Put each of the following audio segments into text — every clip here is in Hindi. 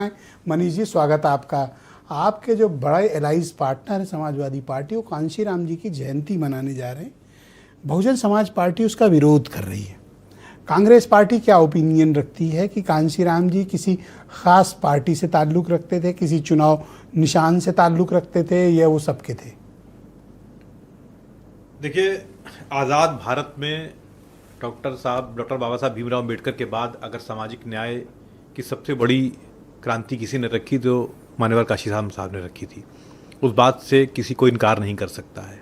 मनीष जी, स्वागत है आपका। आपके जो बड़े एलाइज पार्टनर है समाजवादी पार्टी, वो कांशीराम जी की जयंती मनाने जा रहे हैं। बहुजन समाज पार्टी उसका विरोध कर रही है। कांग्रेस पार्टी क्या ओपिनियन रखती है कि कांशीराम जी किसी खास पार्टी से ताल्लुक़ रखते थे, किसी चुनाव निशान से ताल्लुक़ रखते थे, या वो सबके थे? देखिए, आज़ाद भारत में डॉक्टर बाबा साहब भीमराव अम्बेडकर के बाद अगर सामाजिक न्याय की सबसे बड़ी क्रांति किसी ने रखी तो मान्यवर काशीराम साहब ने रखी थी। उस बात से किसी को इनकार नहीं कर सकता है।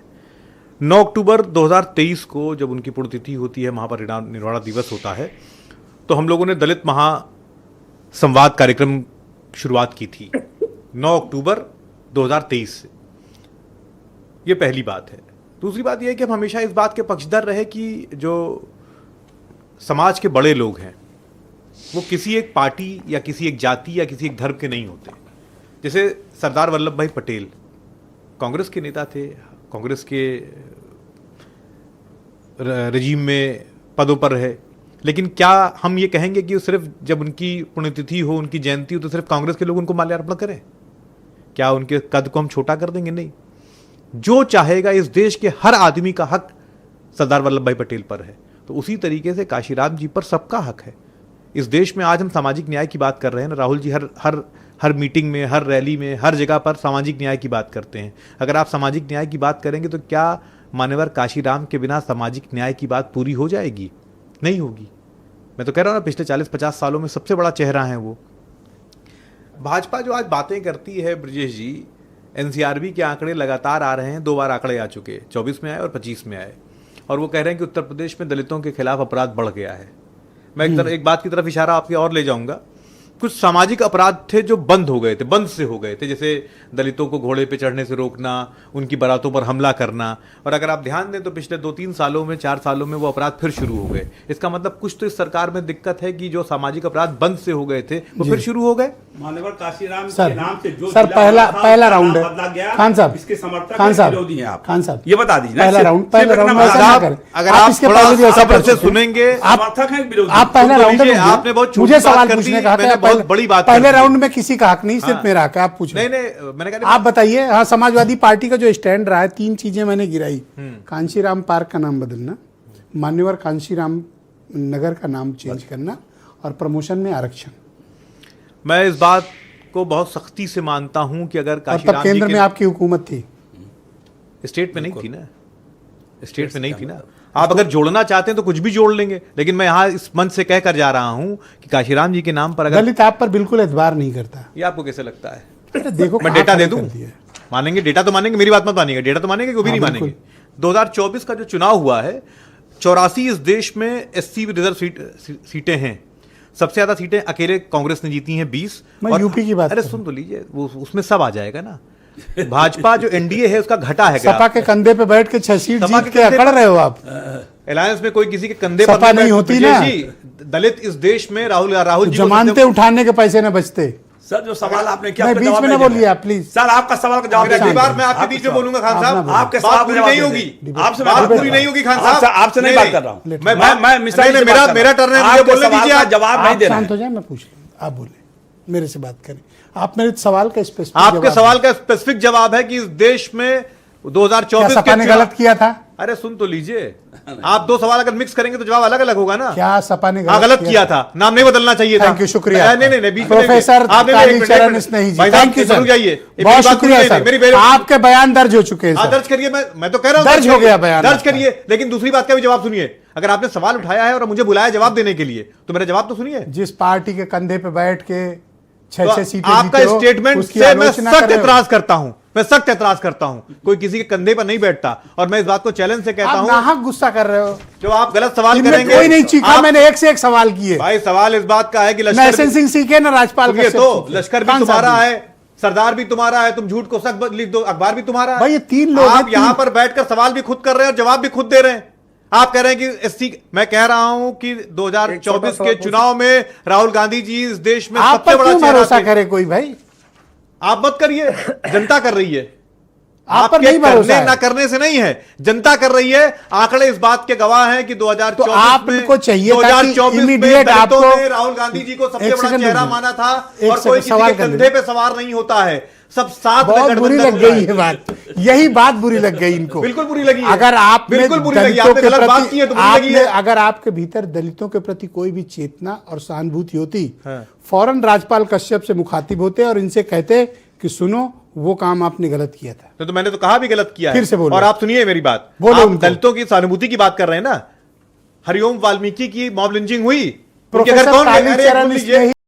9 अक्टूबर 2023 को जब उनकी पुण्यतिथि होती है, महापरिनिर्वाण दिवस होता है, तो हम लोगों ने दलित महासंवाद कार्यक्रम शुरुआत की थी 9 अक्टूबर 2023 से। ये पहली बात है। दूसरी बात यह है कि हम हमेशा इस बात के पक्षधर रहे कि जो समाज के बड़े लोग हैं वो किसी एक पार्टी या किसी एक जाति या किसी एक धर्म के नहीं होते। जैसे सरदार वल्लभ भाई पटेल कांग्रेस के नेता थे, कांग्रेस के रजीम में पदों पर रहे, लेकिन क्या हम ये कहेंगे कि सिर्फ जब उनकी पुण्यतिथि हो, उनकी जयंती हो, तो सिर्फ कांग्रेस के लोग उनको माल्यार्पण करें? क्या उनके कद को हम छोटा कर देंगे? नहीं। जो चाहेगा, इस देश के हर आदमी का हक सरदार वल्लभ भाई पटेल पर है, तो उसी तरीके से काशीराम जी पर सबका हक है। इस देश में आज हम सामाजिक न्याय की बात कर रहे हैं ना राहुल जी, हर मीटिंग में, हर रैली में, हर जगह पर सामाजिक न्याय की बात करते हैं। अगर आप सामाजिक न्याय की बात करेंगे तो क्या मान्यवर काशीराम के बिना सामाजिक न्याय की बात पूरी हो जाएगी? नहीं होगी। मैं तो कह रहा हूँ ना, पिछले 40-50 सालों में सबसे बड़ा चेहरा है वो। भाजपा जो आज बातें करती है ब्रजेश जी, एनसीआरबी के आंकड़े लगातार आ रहे हैं, 2 बार आंकड़े आ चुके, 24 में आए और 25 में आए, और वो कह रहे हैं कि उत्तर प्रदेश में दलितों के खिलाफ अपराध बढ़ गया है। मैं एक बात की तरफ इशारा आपके और ले जाऊंगा। कुछ सामाजिक अपराध थे जो बंद हो गए थे, बंद से हो गए थे, जैसे दलितों को घोड़े पे चढ़ने से रोकना, उनकी बारातों पर हमला करना, और अगर आप ध्यान दें तो पिछले 2-3 सालों में, 4 सालों में वो अपराध फिर शुरू हो गए। इसका मतलब कुछ तो इस सरकार में दिक्कत है कि जो सामाजिक अपराध बंद से हो गए थे वो फिर शुरू हो गए। मान्यवर काशीराम के नाम से जो सर पहला राउंड है खान साहब, इसके समर्थक खान साहब, विरोधी हैं आप? खान साहब ये बता दीजिए। पहला राउंड अगर आप थोड़ा सब्र से सुनेंगे, समर्थक हैं विरोधी? आप पहला राउंड, आपने बहुत मुझे सवाल पूछने का मैंने बहुत बड़ी बात, पहले राउंड में किसी का हक नहीं, सिर्फ मेरा हक है। आप पूछे। नहीं, मैंने कहा आप बताइए। हाँ, समाजवादी पार्टी का जो स्टैंड रहा है, 3 चीजें मैंने गिराई। कांशीराम पार्क का नाम बदलना, मान्यवर कांशीराम नगर का नाम चेंज करना, और प्रमोशन में आरक्षण। मैं इस बात को बहुत सख्ती से मानता हूं कि अगर तब केंद्र में आपकी हुकूमत थी, स्टेट में नहीं थी ना, स्टेट में नहीं थी ना। आप अगर जोड़ना चाहते हैं तो कुछ भी जोड़ लेंगे, लेकिन मैं यहां इस मंच से कह कर जा रहा हूं कि काशीराम जी के नाम पर अगर दलित आप पर बिल्कुल एतबार नहीं करता। ये आपको कैसे लगता है? देखो, मैं डेटा दे दूं, मानेंगे? डेटा तो मानेंगे, मेरी बात मत मानेंगे, डेटा तो मानेंगे, वो भी नहीं मानेंगे। 2024 का जो चुनाव हुआ है, 84 इस देश में एससी रिजर्व सीटें हैं। सबसे ज्यादा सीटें अकेले कांग्रेस ने जीती हैं, 20। मैं यूपी की बात, अरे सुन तो लीजिए, वो उसमें सब आ जाएगा ना। भाजपा जो एनडीए है उसका घटा है। सपा के कंधे पे बैठ के 6 सीट जीत के अकड़ रहे हो आप। अलायंस में कोई किसी के कंधे पर सपा नहीं होती ना। दलित इस देश में राहुल जी जमानते उठाने के पैसे न बचते। सर, जो सवाल आपने किया, मैं बीच में न बोलिए आप, प्लीज। सर, आपका सवाल का जवाब अगली बार मैं आपके बीच में बोलूंगा खान साहब। आपके सवाल पूरी नहीं होगी, आपसे बात पूरी नहीं होगी खान साहब। आपसे नहीं बात कर रहा हूँ मैं मेरा टर्न है, मुझे बोलने दीजिए। जवाब नहीं दे रहा। शांत हो जाए, मैं पूछ लूं, आप बोले, मेरे से बात करें। आप मेरे सवाल का स्पेसिफिक, आपके सवाल का स्पेसिफिक जवाब है कि इस देश में 2024 सपा ने गलत किया था? अरे सुन तो लीजिए, आप 2 सवाल अगर मिक्स करेंगे तो जवाब अलग अलग होगा ना। क्या सपा ने गलत किया था? नाम नहीं बदलना चाहिए था। थैंक यू, शुक्रिया। नहीं, professor Kalicharan Snehi ji, thank you sir, जाइए। बहुत शुक्रिया सर। आपके बयान दर्ज हो चुके हैं। दर्ज करिए, मैं तो कह रहा हूं दर्ज हो गया बयान, दर्ज करिए। लेकिन दूसरी बात का भी जवाब सुनिए। अगर आपने सवाल उठाया है और मुझे बुलाया जवाब देने के लिए, तो मेरा जवाब तो सुनिए। जिस पार्टी के कंधे पे बैठ के 6 सीटें आपका स्टेटमेंट से मैं सख्त एतराज करता हूं, मैं सख्त एतराज करता हूं। कोई किसी के कंधे पर नहीं बैठता, और मैं इस बात को चैलेंज से कहता हूं। नाहक गुस्सा कर रहे हो। जो आप गलत सवाल करेंगे, कोई नहीं चीखा, मैंने एक से एक सवाल किए। भाई सवाल इस बात का है कि लश्कर सिंह सीखे ना राजपाल का, तो लश्कर भी तुम्हारा है, सरदार भी तुम्हारा है, तुम झूठ को सच लिख दो, अखबार भी तुम्हारा है। भाई ये 3 लोग आप यहां पर बैठकर सवाल भी खुद कर रहे हैं और जवाब भी खुद दे रहे हैं। आप कह रहे हैं कि एससी, मैं कह रहा हूं कि 2024 के चुनाव में राहुल गांधी जी इस देश में सबसे बड़ा चेहरा भरोसा करे कोई? भाई आप मत करिए, जनता कर रही है। आप पर आपके नहीं भरोसा करने है। ना करने से नहीं है, जनता कर रही है। आंकड़े इस बात के गवाह हैं कि 2024 तो आपको चाहिए था कि 2024 में immediate दलितों आपको- ने राहुल गांधी जी को सबसे एक बड़ा सेकंड चेहरा रुकिए। माना था, एक और सेकंड, कोई किसी सवाल के कर कंधे पे सवार नहीं होता है, सब साथ में बहुत बुरी गठबंधन लग हो गई जाए। ये बात, यही बात बुरी लग गई इनको। बिल्कुल बुरी लगी है। अगर आपने बिल्कुल बुरी लगी, दलितों आपने के गलत बात प्रति- की है तो बुरी लगी आपने है। अगर आपके भीतर दलितों के प्रति कोई भी चेतना और सहानुभूति होती, हाँ। फौरन राजपाल कश्यप से मुखातिब होते और इनसे कहते कि सुनो वो काम आपने गलत किया था। तो मैंने तो कहा भी गलत किया फिर है। से बोलो। और आप सुनिए मेरी बात, बोलो आप उनको। दलितों की सहानुभूति की बात कर रहे हैं ना। हरिओम वाल्मीकि की मॉब लिंचिंग हुई, उनके घर प्रोफेसर कौन गए? अरे, कालीचरण बोल लीजिए। इसमें ही